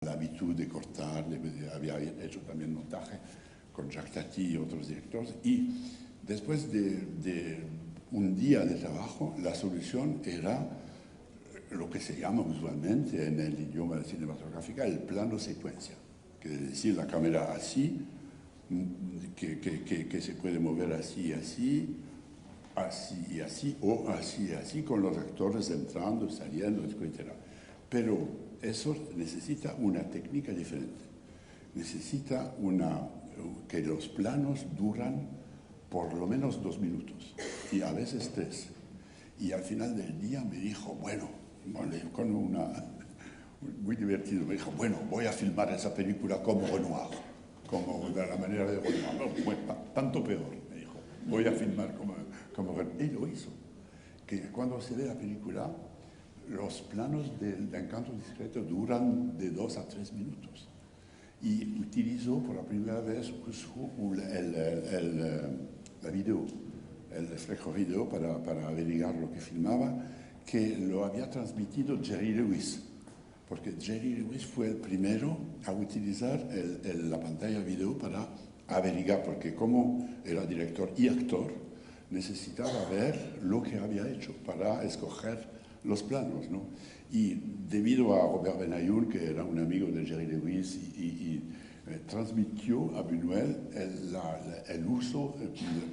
la habitud de cortar, había hecho también montaje con Jacques Tati y otros directores, y después de un día de trabajo, la solución era lo que se llama usualmente en el idioma cinematográfico el plano secuencia, que es decir, la cámara así, que se puede mover así, así, así y así, o así y así, con los actores entrando, saliendo, etc. Pero eso necesita una técnica diferente. Necesita que los planos duran por lo menos 2 minutos, y a veces 3. Y al final del día me dijo, bueno, muy divertido, me dijo, bueno, voy a filmar esa película como Renoir, como de la manera de Renoir. No, bueno, tanto peor, me dijo, voy a filmar como Renoir. Y lo hizo. Que cuando se ve la película, los planos del Encanto Discreto duran de 2 a 3 minutos. Y utilizó por la primera vez el reflejo video para averiguar lo que filmaba, que lo había transmitido Jerry Lewis, porque Jerry Lewis fue el primero a utilizar la pantalla video para averiguar, porque como era director y actor, necesitaba ver lo que había hecho para escoger los planos, ¿no? Y debido a Robert Benayoun, que era un amigo de Jerry Lewis, transmitió a Buñuel el uso,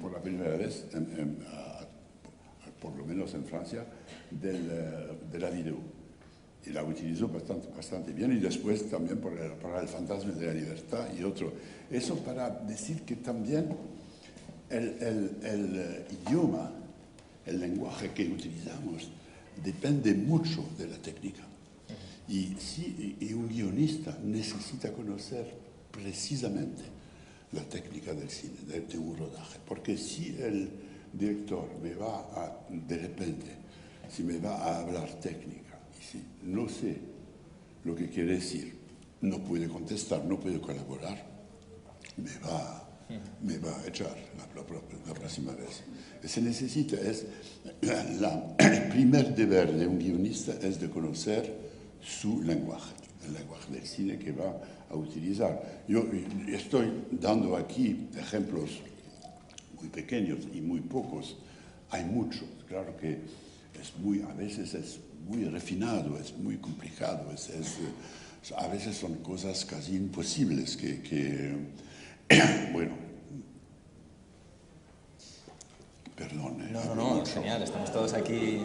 por la primera vez, por lo menos en Francia, de la video. Y la utilizó bastante bien, y después también para el Fantasma de la Libertad y otro. Eso para decir que también el idioma, el lenguaje que utilizamos, depende mucho de la técnica. Y un guionista necesita conocer precisamente la técnica del cine, de un rodaje. Porque si el director de repente, si me va a hablar técnica, y si no sé lo que quiere decir, no puede contestar, no puede colaborar, me va a echar la próxima vez. Se necesita, el primer deber de un guionista es de conocer su lenguaje, el lenguaje del cine que va a utilizar. Yo estoy dando aquí ejemplos muy pequeños y muy pocos. Hay muchos, claro que a veces es muy refinado, es muy complicado, a veces son cosas casi imposibles bueno, perdón. No, genial, estamos todos aquí.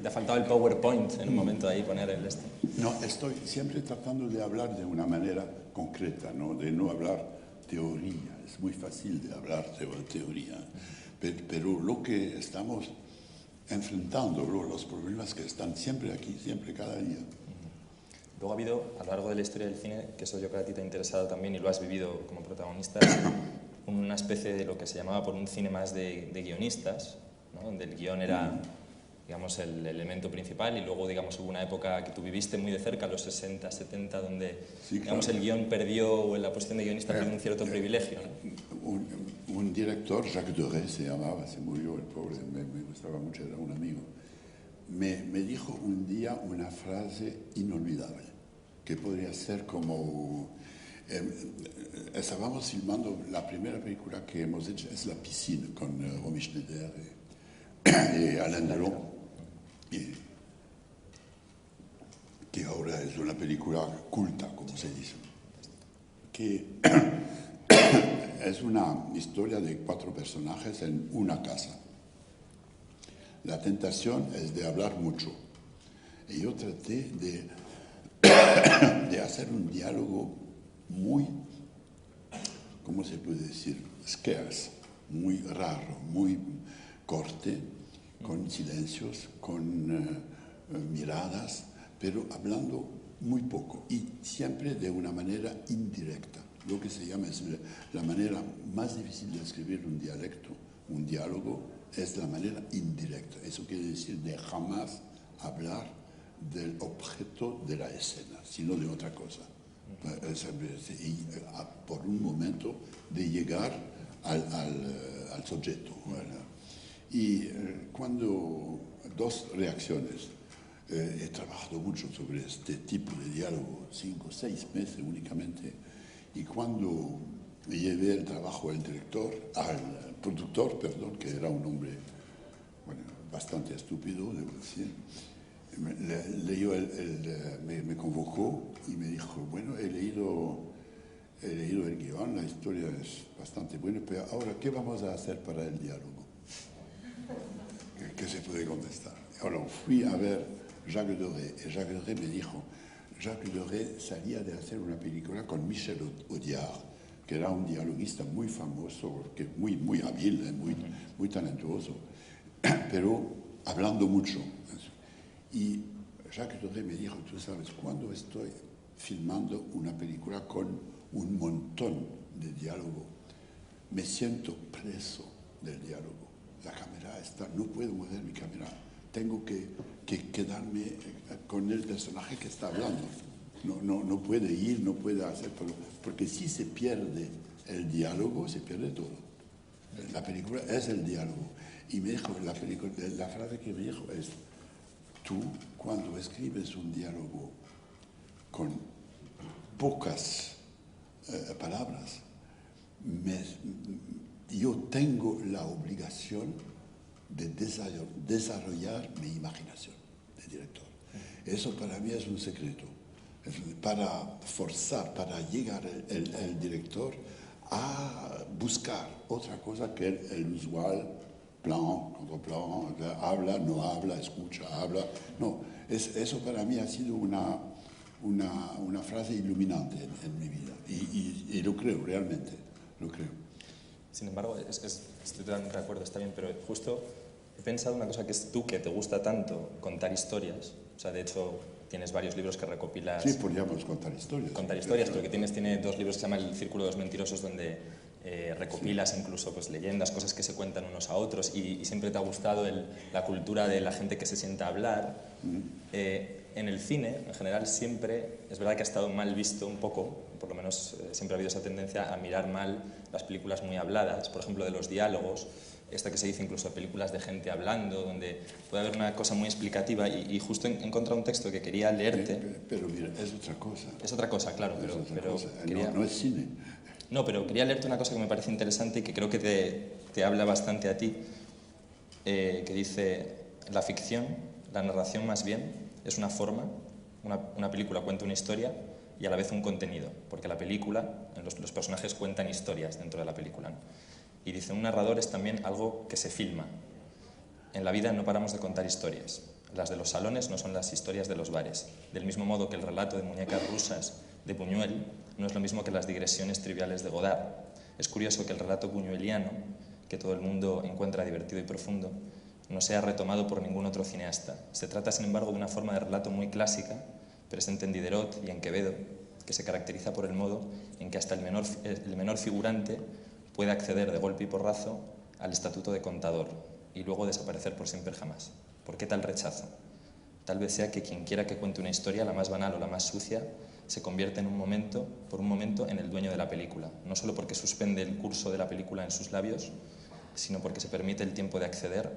Te ha faltado el PowerPoint en un momento ahí poner el este. No, estoy siempre tratando de hablar de una manera concreta, ¿no? De no hablar teoría. Es muy fácil de hablar teoría, pero lo que estamos enfrentando, los problemas que están siempre aquí, siempre cada día. Luego ha habido, a lo largo de la historia del cine, que eso yo creo que a ti te ha interesado también y lo has vivido como protagonista, una especie de lo que se llamaba por un cine más de guionistas, ¿no? Donde el guión era, digamos, el elemento principal, y luego, digamos, hubo una época que tú viviste muy de cerca, los 60, 70, donde, sí, digamos, claro, el guión perdió, o en la posición de guionista perdió un cierto privilegio, ¿no? Un director, Jacques Doré se llamaba, se murió el pobre, me gustaba mucho, era un amigo. Me dijo un día una frase inolvidable, que podría ser como... estábamos filmando la primera película que hemos hecho, es La Piscine, con Romy Schneider y Alain Delon, que ahora es una película culta, como se dice, que es una historia de 4 personajes en una casa. La tentación es de hablar mucho. Y yo traté de hacer un diálogo muy, ¿cómo se puede decir? Scarce, muy raro, muy corte, con silencios, con miradas, pero hablando muy poco y siempre de una manera indirecta. Lo que se llama es la manera más difícil de escribir un diálogo, es la manera indirecta. Eso quiere decir de jamás hablar del objeto de la escena, sino de otra cosa. Y por un momento de llegar al sujeto. Y cuando 2 reacciones, He trabajado mucho sobre este tipo de diálogo, 5 o 6 meses únicamente, y cuando llevé el trabajo al productor, perdón, que era un hombre, bueno, bastante estúpido, debo decir, me convocó y me dijo, bueno, he leído el guión, la historia es bastante buena, pero ahora, ¿qué vamos a hacer para el diálogo? ¿Qué se puede contestar? Ahora fui a ver Jacques Doré, y Jacques Doré me dijo, Jacques Doré salía de hacer una película con Michel Audiard, que era un dialoguista muy famoso, muy hábil, muy talentoso, pero hablando mucho. Y Jacques Doré me dijo, tú sabes, cuando estoy filmando una película con un montón de diálogo, me siento preso del diálogo. La cámara está, no puedo mover mi cámara, tengo que quedarme con el personaje que está hablando. No puede ir, no puede hacer todo, porque si se pierde el diálogo, se pierde todo. La película es el diálogo. Y me dijo, la frase que me dijo es, tú cuando escribes un diálogo con pocas palabras, yo tengo la obligación de desarrollar mi imaginación de director. Eso para mí es un secreto. Para forzar, para llegar el director a buscar otra cosa que el usual plan, contraplan, habla, no habla, escucha, habla. No, eso para mí ha sido una frase iluminante en mi vida y lo creo, realmente, lo creo. Sin embargo, estoy totalmente de acuerdo, está bien, pero justo he pensado una cosa que es tú, que te gusta tanto contar historias, o sea, de hecho tienes varios libros que recopilas... Sí, podríamos contar historias. Contar historias, porque tiene 2 libros que se llaman El Círculo de los Mentirosos, donde recopilas incluso pues, leyendas, cosas que se cuentan unos a otros, y siempre te ha gustado la cultura de la gente que se sienta a hablar. En el cine, en general, siempre, es verdad que ha estado mal visto un poco, por lo menos siempre ha habido esa tendencia a mirar mal las películas muy habladas, por ejemplo, de los diálogos, esta que se dice incluso películas de gente hablando, donde puede haber una cosa muy explicativa, y justo he encontrado un texto que quería leerte. Pero mira, es otra cosa. Es otra cosa, claro, pero quería... No es cine. No, pero quería leerte una cosa que me parece interesante y que creo que te habla bastante a ti, que dice, la ficción, la narración más bien, es una forma, una película cuenta una historia y a la vez un contenido, porque la película, los personajes cuentan historias dentro de la película, ¿no? Y dice, un narrador es también algo que se filma. En la vida no paramos de contar historias. Las de los salones no son las historias de los bares. Del mismo modo que el relato de muñecas rusas de Buñuel no es lo mismo que las digresiones triviales de Godard. Es curioso que el relato buñueliano, que todo el mundo encuentra divertido y profundo, no sea retomado por ningún otro cineasta. Se trata, sin embargo, de una forma de relato muy clásica, presente en Diderot y en Quevedo, que se caracteriza por el modo en que hasta el menor figurante puede acceder de golpe y porrazo al estatuto de contador y luego desaparecer por siempre jamás. ¿Por qué tal rechazo? Tal vez sea que quien quiera que cuente una historia, la más banal o la más sucia, se convierte por un momento en el dueño de la película, no solo porque suspende el curso de la película en sus labios, sino porque se permite el tiempo de acceder,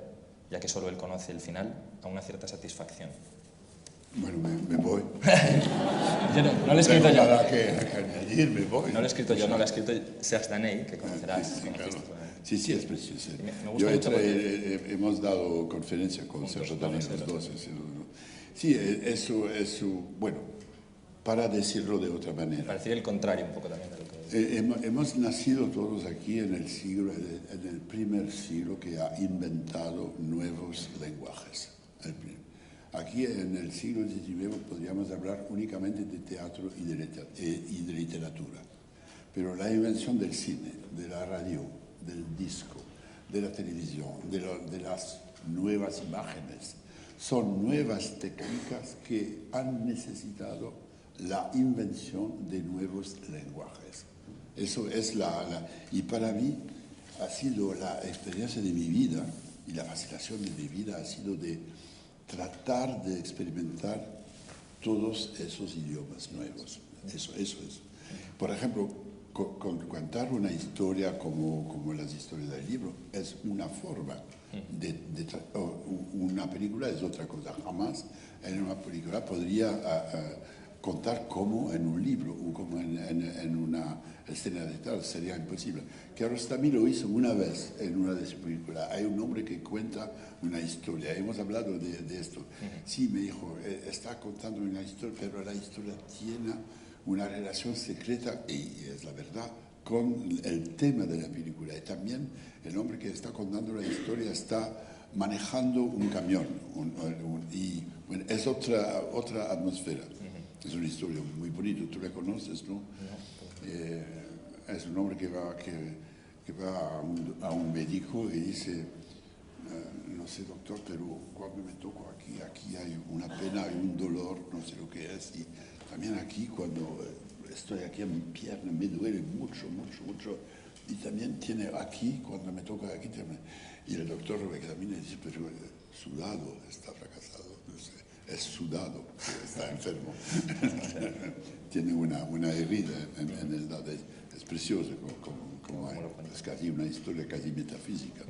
ya que solo él conoce el final, a una cierta satisfacción. Bueno, me voy. Yo no lo he escrito yo. Nada que añadir, me voy. No lo he escrito yo, no lo ha escrito Serge Daney, que conocerás. Sí, claro. Sí, es precioso. Me gusta mucho hemos dado conferencia con Serge Daney los dos. Sí, eso, bueno, para decirlo de otra manera. Para decir el contrario un poco también de lo que... Hemos nacido todos aquí en el primer siglo que ha inventado nuevos lenguajes. Aquí en el siglo XIX podríamos hablar únicamente de teatro y de literatura, pero la invención del cine, de la radio, del disco, de la televisión, de las nuevas imágenes, son nuevas técnicas que han necesitado la invención de nuevos lenguajes. Eso es y para mí ha sido la experiencia de mi vida y la fascinación de mi vida ha sido de tratar de experimentar todos esos idiomas nuevos. Eso es. Por ejemplo, contar una historia como las historias del libro es una forma. Una película es otra cosa. Jamás en una película podría contar como en un libro o como en una escena de tal. Sería imposible. Kiarostami lo hizo una vez en una de sus películas. Hay un hombre que cuenta una historia. Hemos hablado de esto. Sí, me dijo, está contando una historia, pero la historia tiene una relación secreta, y es la verdad, con el tema de la película. Y también el hombre que está contando la historia está manejando un camión. Y bueno, es otra atmósfera. Es una historia muy bonita. Tú la conoces, ¿no? Es un hombre que va a un médico y dice, no sé, doctor, pero cuando me toco aquí hay una pena, hay un dolor, no sé lo que es. Y también aquí, cuando estoy aquí en mi pierna, me duele mucho, mucho, mucho. Y también tiene aquí, cuando me toca aquí, y el doctor lo examina y dice, pero sudado, está fracasado. Es sudado, está enfermo. Tiene una herida en el lado. Es precioso, como hay, es casi una historia casi metafísica.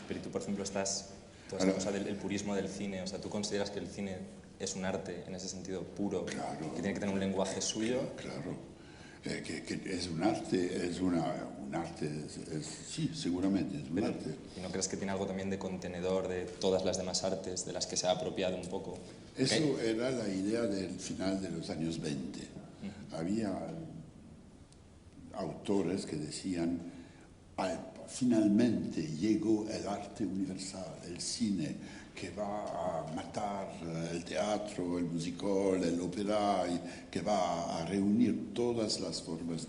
Pero tú, por ejemplo, toda esa cosa del purismo del cine, o sea, ¿tú consideras que el cine es un arte en ese sentido puro, claro, que tiene que tener un lenguaje suyo? Claro. Que es un arte, un arte, sí, seguramente es un arte. ¿Y no crees que tiene algo también de contenedor de todas las demás artes de las que se ha apropiado un poco? Eso era la idea del final de los años 20. Había autores que decían, finalmente llegó el arte universal, el cine, que va a matar el teatro, el musical, el ópera, y que va a reunir todas las formas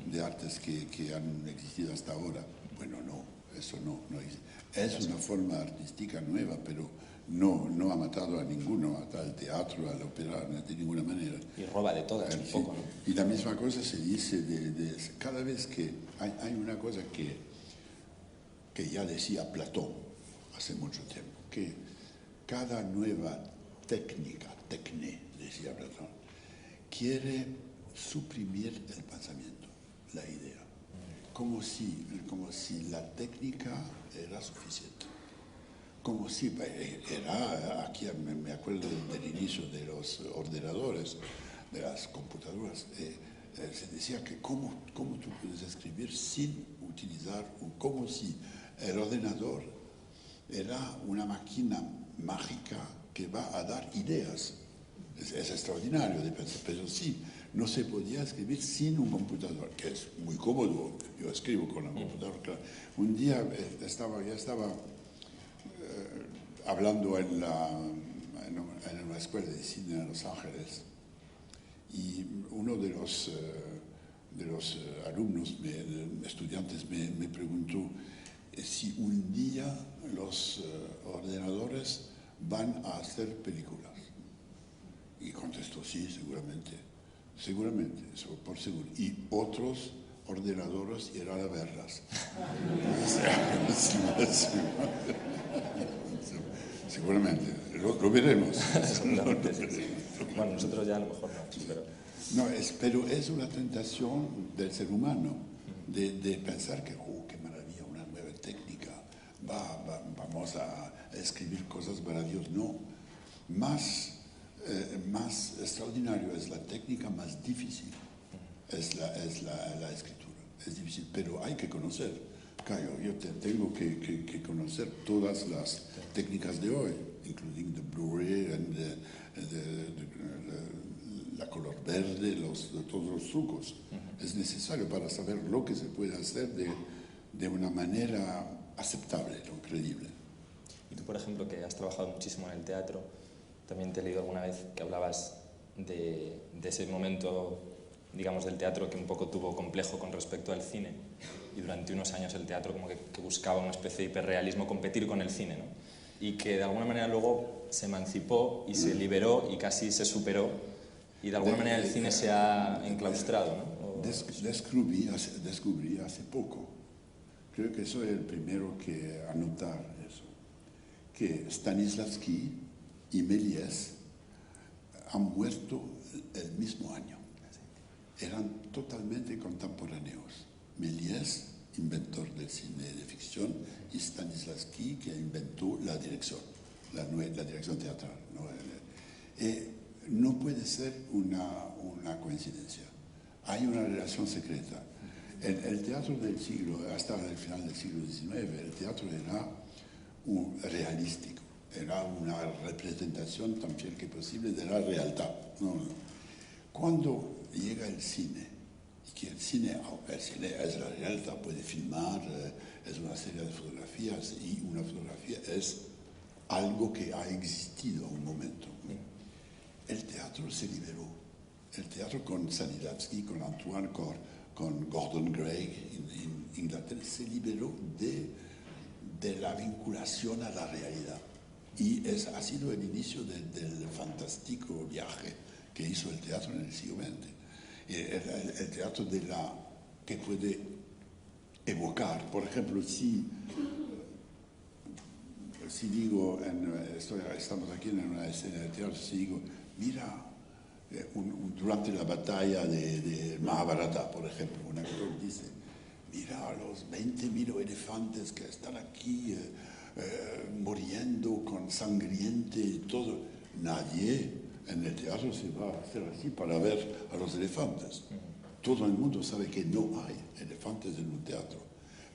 de artes que han existido hasta ahora. Bueno, no, eso no existe. Es una forma artística nueva, pero no ha matado a ninguno, al teatro, al ópera, de ninguna manera. Y roba de todas un poco, ¿no? Y la misma cosa se dice cada vez que hay una cosa que ya decía Platón hace mucho tiempo, que cada nueva técnica, decía Platón, quiere suprimir el pensamiento, la idea, como si la técnica era suficiente, como si era, aquí me acuerdo del inicio de los ordenadores, de las computadoras, se decía que cómo tú puedes escribir sin utilizar, como si el ordenador era una máquina mágica que va a dar ideas. Es extraordinario de pensar, pero sí, no se podía escribir sin un computador, que es muy cómodo. Yo escribo con un computador, claro. Un día ya estaba hablando en una escuela de cine en Los Ángeles, y uno de los alumnos, estudiantes, me preguntó si un día los ordenadores van a hacer películas. Y contestó, sí, seguramente, eso por seguro. Y otros ordenadores irán a verlas. Seguramente, lo veremos. Bueno, nosotros ya a lo mejor no, pero... No, pero es una tentación del ser humano de pensar que, qué maravilla, una nueva técnica, vamos a escribir cosas maravillosas. No, más extraordinario es la técnica, más difícil es la escritura. Es difícil, pero hay que conocer. Claro, yo tengo que conocer todas las técnicas de hoy, including the Blu-ray, la color verde, todos los trucos. Es necesario para saber lo que se puede hacer de una manera aceptable, no creíble. Y tú, por ejemplo, que has trabajado muchísimo en el teatro, también te he leído alguna vez que hablabas de ese momento, digamos, del teatro que un poco tuvo complejo con respecto al cine, y durante unos años el teatro como que buscaba una especie de hiperrealismo, competir con el cine, ¿no? Y que de alguna manera luego se emancipó y se liberó y casi se superó, y de alguna manera el cine se ha enclaustrado, ¿no? Descubrí hace poco, creo que soy el primero que anotar eso, que Stanislavski y Méliès han muerto el mismo año. eran totalmente contemporáneos. Méliès, inventor del cine de ficción, y Stanislavski, que inventó la dirección, la dirección teatral, ¿no? No puede ser una coincidencia. Hay una relación secreta. El teatro del siglo, hasta el final del siglo XIX, el teatro era realístico, era una representación tan fiel que posible de la realidad. ¿No? Cuando llega el cine, y que el cine es la realidad, puede filmar, es una serie de fotografías, y una fotografía es algo que ha existido a un momento. El teatro se liberó. El teatro con Stanislavski, con Antoine Cor, con Gordon Gray en Inglaterra, se liberó de la vinculación a la realidad. Y ha sido el inicio del fantástico viaje que hizo el teatro en el siglo XX. El teatro que puede evocar, por ejemplo, si digo, estamos aquí en una escena de teatro, si digo, mira, durante la batalla de Mahabharata, por ejemplo, un actor dice, mira los 20.000 elefantes que están aquí muriendo con sangriente y todo. Nadie en el teatro se va a hacer así para ver a los elefantes. Todo el mundo sabe que no hay elefantes en un teatro.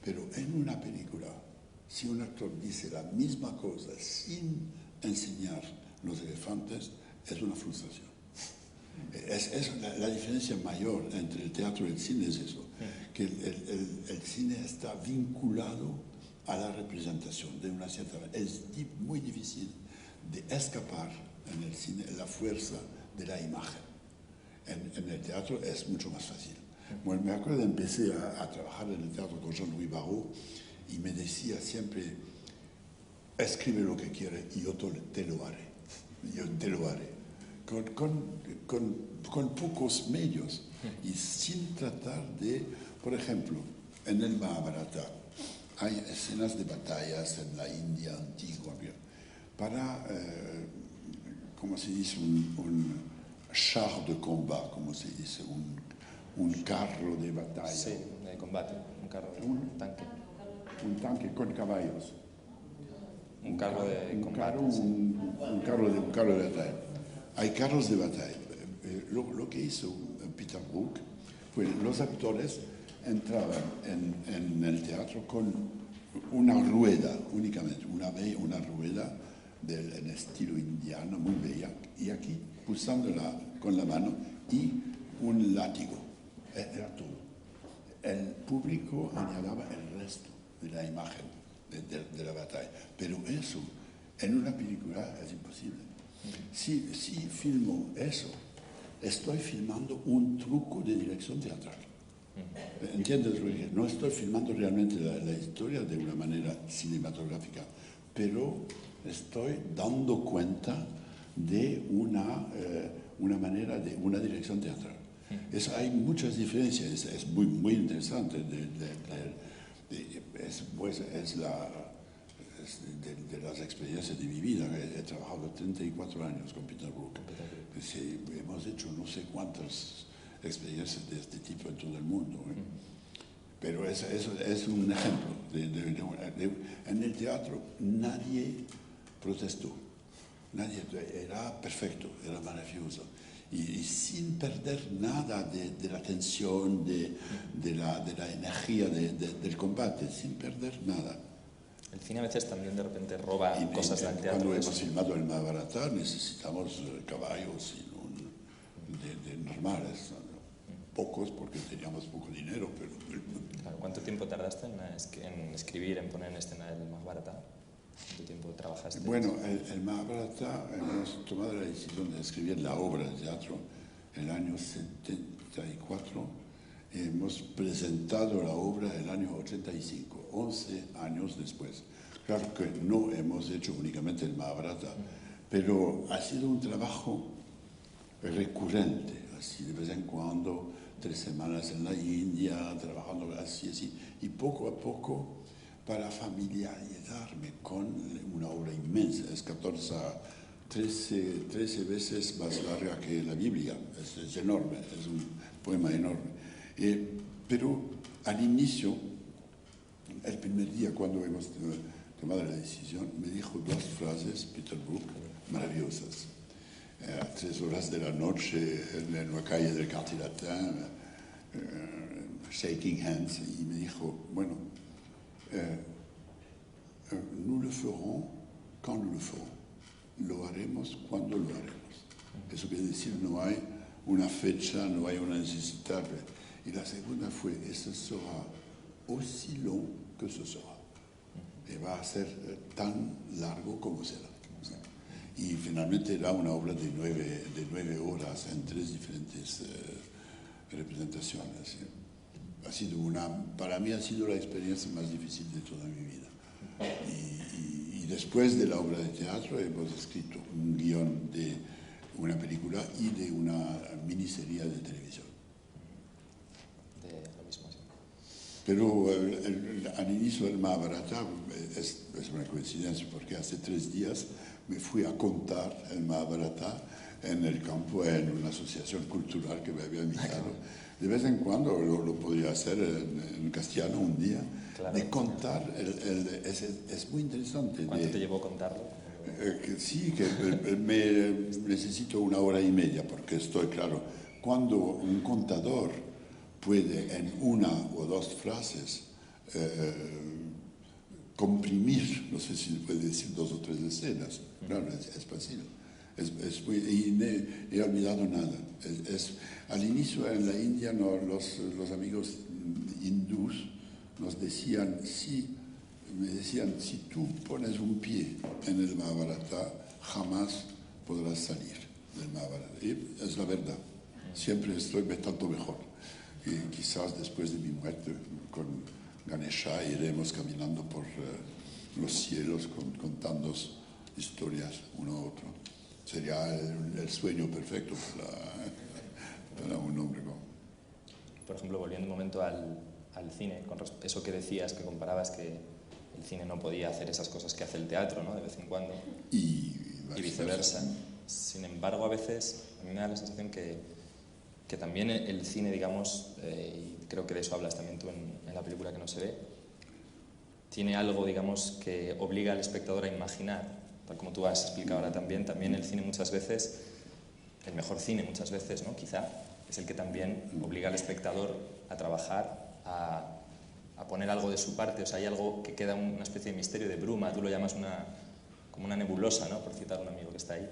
Pero en una película, si un actor dice la misma cosa sin enseñar los elefantes, es una frustración. La diferencia mayor entre el teatro y el cine es eso, que el cine está vinculado a la representación de una cierta manera. Es muy difícil de escapar en el cine la fuerza de la imagen. En el teatro es mucho más fácil. Bueno, me acuerdo, empecé a trabajar en el teatro con Jean-Louis Barrault y me decía siempre, escribe lo que quieres y yo te lo haré. Yo te lo haré. Con pocos medios y sin tratar de, por ejemplo, en el Mahabharata hay escenas de batallas en la India antigua para, como se dice, un char de combat, como se dice, un carro de batalla. Sí, de combate, un carro, un tanque. Un tanque con caballos. Un carro de combate. Un carro de batalla. Hay carros de batalla. Lo que hizo Peter Brook fue los actores entraban en el teatro con una rueda únicamente, una rueda en estilo indiano, muy bella, y aquí pulsándola con la mano y un látigo. Era todo. El público añadaba el resto de la imagen de la batalla. Pero eso, en una película, es imposible. Si filmo eso, estoy filmando un truco de dirección teatral. ¿Entiendes? No estoy filmando realmente la historia de una manera cinematográfica, pero estoy dando cuenta de una manera, de una dirección teatral. Hay muchas diferencias, es muy, muy interesante. De las experiencias de mi vida. He trabajado 34 años con Peter Brook. Hemos hecho no sé cuántas experiencias de este tipo en todo el mundo. Pero es un ejemplo. En el teatro nadie protestó. Nadie, era perfecto, era maravilloso. Y sin perder nada de la tensión, de la energía del combate, sin perder nada. El cine a veces también de repente roba cosas del teatro. Cuando hemos filmado el Mahabharata necesitamos caballos normales, pocos porque teníamos poco dinero. Pero claro, ¿cuánto tiempo tardaste en escribir, en poner en escena el Mahabharata? ¿Cuánto tiempo trabajaste? Bueno, el Mahabharata hemos tomado la decisión de escribir la obra de teatro en el año 74. Hemos presentado la obra el año 85, 11 años después. Claro que no hemos hecho únicamente el Mahabharata, pero ha sido un trabajo recurrente, así de vez en cuando, 3 semanas en la India, trabajando así, y poco a poco, para familiarizarme con una obra inmensa. Es 13 veces más larga que la Biblia, es enorme, poema enorme. Pero al inicio, el primer día cuando hemos tomado la decisión, me dijo dos frases, Peter Brook, maravillosas. A 3 horas de la noche, en la calle del Quartier Latin, shaking hands, y me dijo, bueno, nous le ferons quand nous le ferons. Lo haremos cuando lo haremos. Eso quiere decir, no hay una fecha, no hay una necesidad. Y la segunda fue, eso será aussi long que ce sera. Y va a ser tan largo como será. Y finalmente era una obra de 9 horas en 3 diferentes representaciones. Ha sido para mí ha sido la experiencia más difícil de toda mi vida. Y después de la obra de teatro hemos escrito un guión de una película y de una miniserie de televisión. De lo mismo, sí. Pero al inicio del Mahabharata es una coincidencia, porque hace 3 días me fui a contar el Mahabharata en el campo, en una asociación cultural que me había invitado. De vez en cuando lo podría hacer en castellano un día, claro, de contar, es muy interesante. ¿Cuánto te llevó contarlo? Sí, que necesito 1 hora y media, porque estoy claro, cuando un contador puede en 1 o 2 frases comprimir, no sé si puede decir 2 o 3 escenas, claro, es fácil. Y no he olvidado nada. Al inicio en la India los amigos hindús nos decían, si tú pones un pie en el Mahabharata, jamás podrás salir del Mahabharata. Y es la verdad. Siempre estoy bastante mejor. Y quizás después de mi muerte con Ganesha iremos caminando por los cielos contando historias uno a otro. Sería el sueño perfecto para un hombre. Por ejemplo, volviendo un momento al cine, con eso que decías, que comparabas que el cine no podía hacer esas cosas que hace el teatro, ¿no? De vez en cuando, y viceversa. Sin embargo, a veces a mí me da la sensación que también el cine, digamos, y creo que de eso hablas también tú en la película que no se ve, tiene algo, digamos, que obliga al espectador a imaginar. Tal como tú has explicado ahora también el cine muchas veces, el mejor cine muchas veces, ¿no? Quizá, es el que también obliga al espectador a trabajar, a poner algo de su parte. O sea, hay algo que queda una especie de misterio, de bruma, tú lo llamas como una nebulosa, ¿no? Por citar a un amigo que está ahí,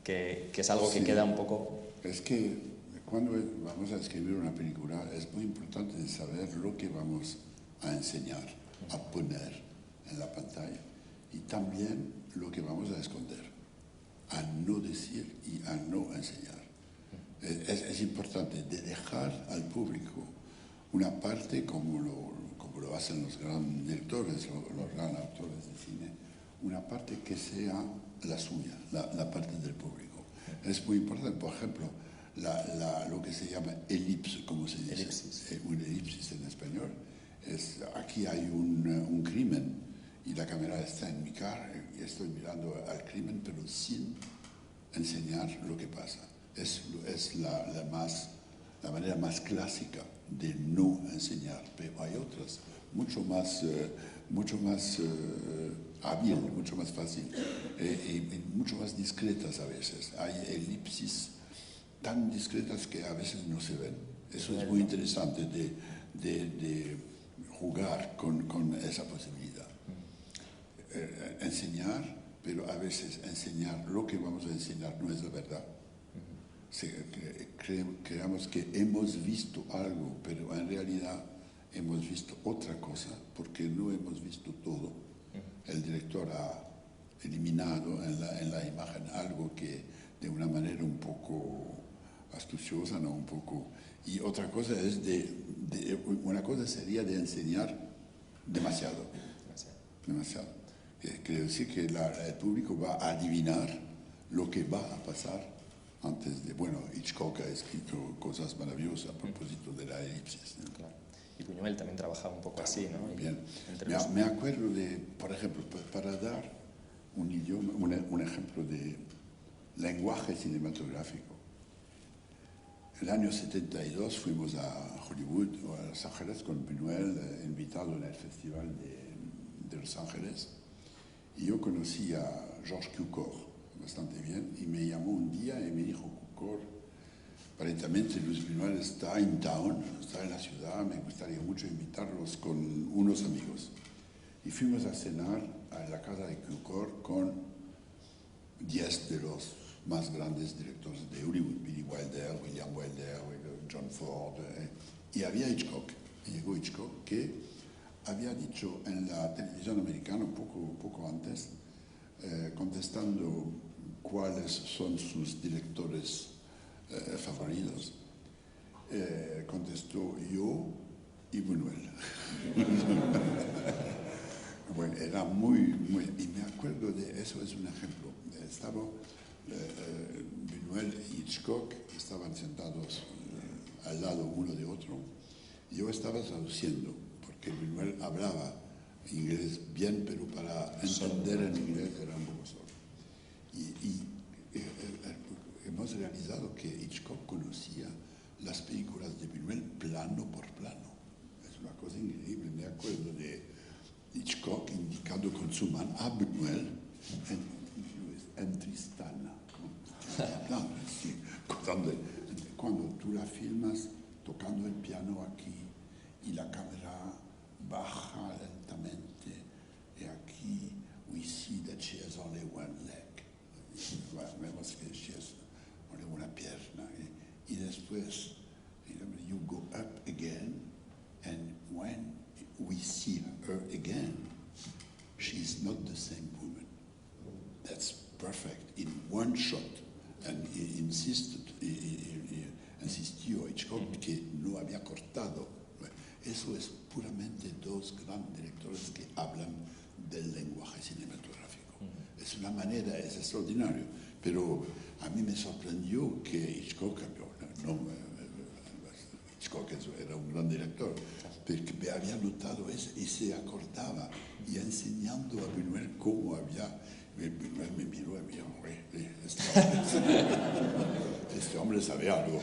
que es algo que queda un poco... Es que cuando vamos a escribir una película es muy importante saber lo que vamos a enseñar, a poner en la pantalla. Y también lo que vamos a esconder, a no decir y a no enseñar. Es importante de dejar al público una parte, como lo hacen los grandes directores, los grandes actores de cine, una parte que sea la suya, la parte del público. Es muy importante, por ejemplo, lo que se llama elipse, como se dice, una elipsis en español. Aquí hay un crimen, y la cámara está en mi cara y estoy mirando al crimen, pero sin enseñar lo que pasa. Es la manera más clásica de no enseñar, pero hay otras mucho más hábil, mucho más fácil y mucho más discretas a veces. Hay elipsis tan discretas que a veces no se ven. Eso es muy interesante de jugar con esa posibilidad. Enseñar, pero a veces enseñar lo que vamos a enseñar no es la verdad. Creamos que hemos visto algo, pero en realidad hemos visto otra cosa porque no hemos visto todo. El director ha eliminado en la imagen algo que de una manera un poco astuciosa, ¿no? Un poco. Y otra cosa es una cosa sería de enseñar demasiado. Quiere decir que el público va a adivinar lo que va a pasar antes de... Bueno, Hitchcock ha escrito cosas maravillosas a propósito de la elipsis, ¿no? Claro. Y Buñuel también trabajaba un poco así, ¿no? Bien. Me acuerdo de, por ejemplo, para dar un ejemplo de lenguaje cinematográfico, el año 72 fuimos a Hollywood o a Los Ángeles con Buñuel, invitado en el Festival de Los Ángeles. Y yo conocí a Georges Cukor bastante bien y me llamó un día y me dijo: Cukor, aparentemente Luis Buñuel está en town, está en la ciudad, me gustaría mucho invitarlos con unos amigos. Y fuimos a cenar a la casa de Cukor con 10 de los más grandes directores de Hollywood: Billy Wilder, William Wilder, John Ford, y había Hitchcock. Y llegó Hitchcock, que había dicho en la televisión americana poco antes, contestando cuáles son sus directores favoritos, contestó: yo y Buñuel. Bueno, era muy, y me acuerdo de eso, es un ejemplo. Estaba Buñuel y Hitchcock, estaban sentados al lado uno de otro, y yo estaba traduciendo, porque Buñuel hablaba inglés bien, pero para entender en inglés era un poco solo. Y hemos realizado que Hitchcock conocía las películas de Buñuel plano por plano. Es una cosa increíble. Me acuerdo de Hitchcock indicando con su mano a Buñuel en Tristana. ¿No? Sí, cuando tú la filmas tocando el piano aquí y la cámara baja lentamente, y aquí we see that she has only one leg. Vemos que she has only una pierna. Y después you go up again, and when we see her again, she's not the same woman. That's perfect in one shot. And insistió Hitchcock que no había cortado. Eso es puramente dos grandes directores que hablan del lenguaje cinematográfico. Es una manera, es extraordinario. Pero a mí me sorprendió que Hitchcock, Hitchcock era un gran director, pero que me había notado eso y se acordaba, y enseñando a Buñuel cómo había. Buñuel me miró y me dijo: este hombre sabe algo.